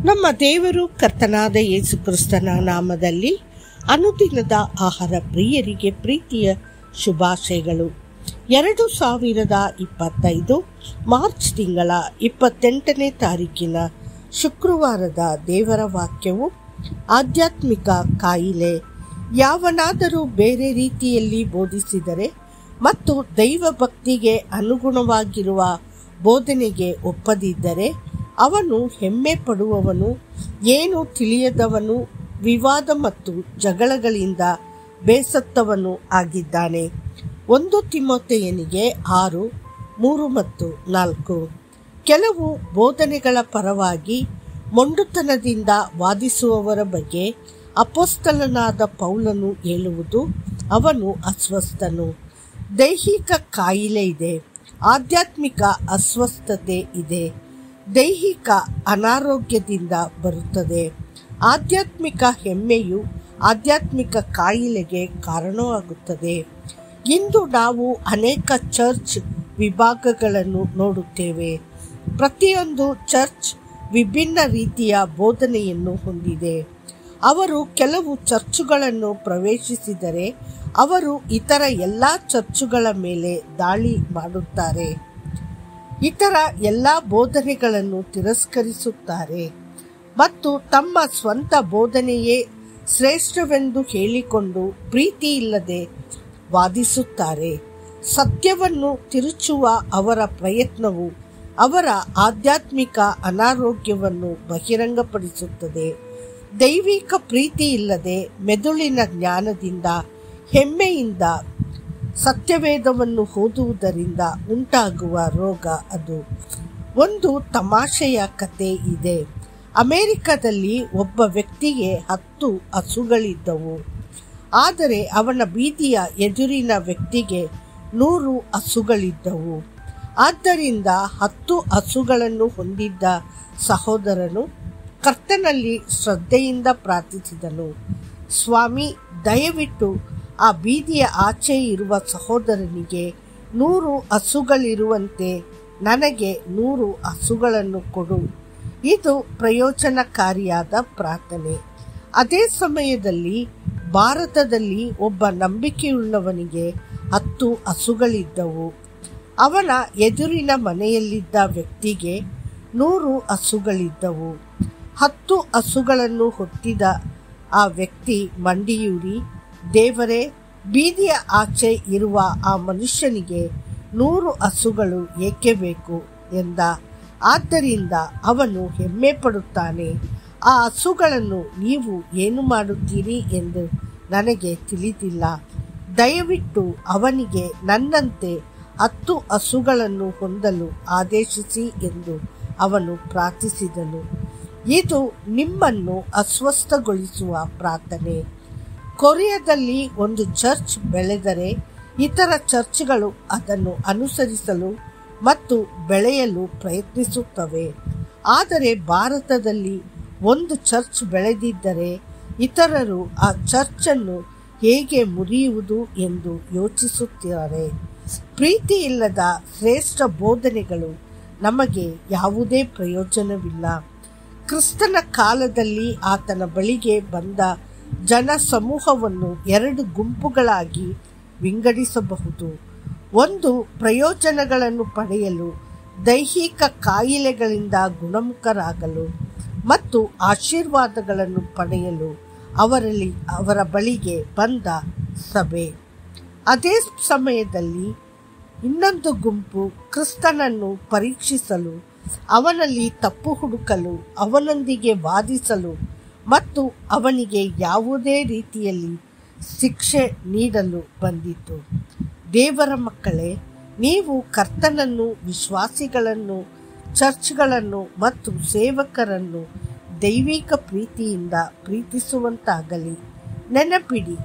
ನಮ್ಮ ದೇವರು ಕರ್ತನಾದ ಯೇಸು ಕ್ರಿಸ್ತನ ನಾಮದಲ್ಲಿ ಅನುದಿನದ ಆಹಾರ ಪ್ರಿಯರಿಗೆ ಪ್ರೀತಿಯ ಶುಭಾಶಯಗಳು. 2025 ಮಾರ್ಚ್ ತಿಂಗಳ 28ನೇ ತಾರೀಕಿನ ಶುಕ್ರವಾರದ ದೇವರ ವಾಕ್ಯವು ಆಧ್ಯಾತ್ಮಿಕ ಕಾಯಿಲೆ. ಯಾವನಾದರೂ ಬೇರೆ ರೀತಿಯಲ್ಲಿ ಬೋಧಿಸಿದರೆ ಮತ್ತು ದೈವ ಭಕ್ತಿಗೆ ಅನುಗುಣವಾಗಿರುವ ಬೋಧನೆಗೆ ಒಪ್ಪದಿದ್ದರೆ ಅವನು ಹೆಮ್ಮೆ ಪಡುವವನು, ಏನು ತಿಳಿಯದವನು, ವಿವಾದ ಮತ್ತು ಜಗಳಗಳಿಂದ ಬೇಸತ್ತವನು ಆಗಿದ್ದಾನೆ. 1 ತಿಮೋಥೆಯನಿಗೆ 6:3 ಮತ್ತು 4. ಕೆಲವು ಬೋಧನೆಗಳ ಪರವಾಗಿ ಮೊಂಡುತನದಿಂದ ವಾದಿಸುವವರ ಬಗ್ಗೆ ಅಪೊಸ್ತಲನಾದ ಪೌಲನು ಹೇಳುವುದು, ಅವನು ಅಸ್ವಸ್ಥನು. ದೈಹಿಕ ಕಾಯಿಲೆ ಇದೆ, ಆಧ್ಯಾತ್ಮಿಕ ಅಸ್ವಸ್ಥತೆ ಇದೆ. ದೈಹಿಕ ಅನಾರೋಗ್ಯದಿಂದ ಬರುತ್ತದೆ. ಆಧ್ಯಾತ್ಮಿಕ ಹೆಮ್ಮೆಯು ಆಧ್ಯಾತ್ಮಿಕ ಕಾಯಿಲೆಗೆ ಕಾರಣವಾಗುತ್ತದೆ. ಇಂದು ನಾವು ಅನೇಕ ಚರ್ಚ್ ವಿಭಾಗಗಳನ್ನು ನೋಡುತ್ತೇವೆ. ಪ್ರತಿಯೊಂದು ಚರ್ಚ್ ವಿಭಿನ್ನ ರೀತಿಯ ಬೋಧನೆಯನ್ನು ಹೊಂದಿದೆ. ಅವರು ಕೆಲವು ಚರ್ಚುಗಳನ್ನು ಪ್ರವೇಶಿಸಿದರೆ ಅವರು ಇತರ ಎಲ್ಲ ಚರ್ಚುಗಳ ಮೇಲೆ ದಾಳಿ ಮಾಡುತ್ತಾರೆ. ಇತರ ಎಲ್ಲ ಬೋಧನೆಗಳನ್ನು ತಿರಸ್ಕರಿಸುತ್ತಾರೆ ಮತ್ತು ತಮ್ಮ ಸ್ವಂತ ಬೋಧನೆಯೇ ಶ್ರೇಷ್ಠವೆಂದು ಹೇಳಿಕೊಂಡು ಪ್ರೀತಿಯಿಲ್ಲದೆ ವಾದಿಸುತ್ತಾರೆ. ಸತ್ಯವನ್ನು ತಿರುಚುವ ಅವರ ಪ್ರಯತ್ನವು ಅವರ ಆಧ್ಯಾತ್ಮಿಕ ಅನಾರೋಗ್ಯವನ್ನು ಬಹಿರಂಗಪಡಿಸುತ್ತದೆ. ದೈವಿಕ ಪ್ರೀತಿಯಿಲ್ಲದೆ ಮೆದುಳಿನ ಜ್ಞಾನದಿಂದ, ಹೆಮ್ಮೆಯಿಂದ ಸತ್ಯವೇದವನ್ನು ಓದುವುದರಿಂದ ಉಂಟಾಗುವ ರೋಗ ಅದು. ಒಂದು ತಮಾಷೆಯ ಕತೆ ಇದೆ. ಅಮೆರಿಕದಲ್ಲಿ ಒಬ್ಬ ವ್ಯಕ್ತಿಗೆ 10 ಹಸುಗಳಿದ್ದವು. ಆದರೆ ಅವನ ಬೀದಿಯ ಎದುರಿನ ವ್ಯಕ್ತಿಗೆ 100 ಹಸುಗಳಿದ್ದವು. ಆದ್ದರಿಂದ 10 ಹಸುಗಳನ್ನು ಹೊಂದಿದ್ದ ಸಹೋದರನು ಕರ್ತನಲ್ಲಿ ಶ್ರದ್ಧೆಯಿಂದ ಪ್ರಾರ್ಥಿಸಿದನು, ಸ್ವಾಮಿ, ದಯವಿಟ್ಟು ಆ ಬೀದಿಯ ಆಚೆ ಇರುವ ಸಹೋದರನಿಗೆ 100 ಹಸುಗಳಿರುವಂತೆ ನನಗೆ 100 ಹಸುಗಳನ್ನು ಕೊಡು. ಇದು ಪ್ರಯೋಜನಕಾರಿಯಾದ ಪ್ರಾರ್ಥನೆ. ಅದೇ ಸಮಯದಲ್ಲಿ ಭಾರತದಲ್ಲಿ ಒಬ್ಬ ನಂಬಿಕೆಯುಳ್ಳವನಿಗೆ 10 ಹಸುಗಳಿದ್ದವು. ಅವನ ಎದುರಿನ ಮನೆಯಲ್ಲಿದ್ದ ವ್ಯಕ್ತಿಗೆ 100 ಹಸುಗಳಿದ್ದವು. 10 ಹಸುಗಳನ್ನು ಹೊತ್ತಿದ ಆ ವ್ಯಕ್ತಿ ಮಂಡಿಯೂರಿ, ದೇವರೇ, ಬೀದಿಯ ಆಚೆ ಇರುವ ಆ ಮನುಷ್ಯನಿಗೆ 100 ಹಸುಗಳು ಏಕೆ ಬೇಕು ಎಂದ. ಆದ್ದರಿಂದ ಅವನು ಹೆಮ್ಮೆ ಪಡುತ್ತಾನೆ, ಆ ಹಸುಗಳನ್ನು ನೀವು ಏನು ಮಾಡುತ್ತೀರಿ ಎಂದು ನನಗೆ ತಿಳಿದಿಲ್ಲ. ದಯವಿಟ್ಟು ಅವನಿಗೆ ನನ್ನಂತೆ 10 ಹಸುಗಳನ್ನು ಹೊಂದಲು ಆದೇಶಿಸಿ ಎಂದು ಅವನು ಪ್ರಾರ್ಥಿಸಿದನು. ಇದು ನಿಮ್ಮನ್ನು ಅಸ್ವಸ್ಥಗೊಳಿಸುವ ಪ್ರಾರ್ಥನೆ. ಕೊರಿಯಾದಲ್ಲಿ ಒಂದು ಚರ್ಚ್ ಬೆಳೆದರೆ ಇತರ ಚರ್ಚ್ಗಳು ಅದನ್ನು ಅನುಸರಿಸಲು ಮತ್ತು ಬೆಳೆಯಲು ಪ್ರಯತ್ನಿಸುತ್ತವೆ. ಆದರೆ ಭಾರತದಲ್ಲಿ ಒಂದು ಚರ್ಚ್ ಬೆಳೆದಿದ್ದರೆ ಇತರರು ಆ ಚರ್ಚನ್ನು ಹೇಗೆ ಮುರಿಯುವುದು ಎಂದು ಯೋಚಿಸುತ್ತಾರೆ. ಪ್ರೀತಿಯಿಲ್ಲದ ಶ್ರೇಷ್ಠ ಬೋಧನೆಗಳು ನಮಗೆ ಯಾವುದೇ ಪ್ರಯೋಜನವಿಲ್ಲ. ಕ್ರಿಸ್ತನ ಕಾಲದಲ್ಲಿ ಆತನ ಬಳಿಗೆ ಬಂದ ಜನ ಸಮೂಹವನ್ನು 2 ಗುಂಪುಗಳಾಗಿ ವಿಂಗಡಿಸಬಹುದು. ಒಂದು, ಪ್ರಯೋಜನಗಳನ್ನು ಪಡೆಯಲು, ದೈಹಿಕ ಕಾಯಿಲೆಗಳಿಂದ ಗುಣಮುಖರಾಗಲು ಮತ್ತು ಆಶೀರ್ವಾದಗಳನ್ನು ಪಡೆಯಲು ಅವರ ಬಳಿಗೆ ಬಂದ ಸಭೆ. ಅದೇ ಸಮಯದಲ್ಲಿ ಇನ್ನೊಂದು ಗುಂಪು ಕ್ರಿಸ್ತನನ್ನು ಪರೀಕ್ಷಿಸಲು, ಅವನಲ್ಲಿ ತಪ್ಪು ಹುಡುಕಲು, ಅವನೊಂದಿಗೆ ವಾದಿಸಲು ಮತ್ತು ಅವನಿಗೆ ಯಾವುದೇ ರೀತಿಯಲ್ಲಿ ಶಿಕ್ಷೆ ನೀಡಲು ಬಂದಿತು. ದೇವರ ಮಕ್ಕಳೇ, ನೀವು ಕರ್ತನನ್ನು, ವಿಶ್ವಾಸಿಗಳನ್ನು, ಚರ್ಚ್ಗಳನ್ನು ಮತ್ತು ಸೇವಕರನ್ನು ದೈವಿಕ ಪ್ರೀತಿಯಿಂದ ಪ್ರೀತಿಸುವಂತಾಗಲಿ. ನೆನಪಿಡಿ,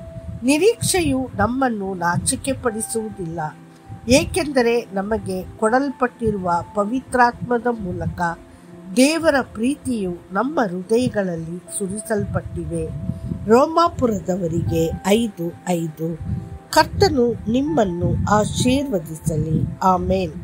ನಿರೀಕ್ಷೆಯು ನಮ್ಮನ್ನು ನಾಚಿಕೆಪಡಿಸುವುದಿಲ್ಲ, ಏಕೆಂದರೆ ನಮಗೆ ಕೊಡಲ್ಪಟ್ಟಿರುವ ಪವಿತ್ರಾತ್ಮದ ಮೂಲಕ ದೇವರ ಪ್ರೀತಿಯು ನಮ್ಮ ಹೃದಯಗಳಲ್ಲಿ ಸುರಿಸಲ್ಪಟ್ಟಿವೆ. ರೋಮಾಪುರದವರಿಗೆ 5:5. ಕರ್ತನು ನಿಮ್ಮನ್ನು ಆಶೀರ್ವದಿಸಲಿ. ಆಮೇನ್.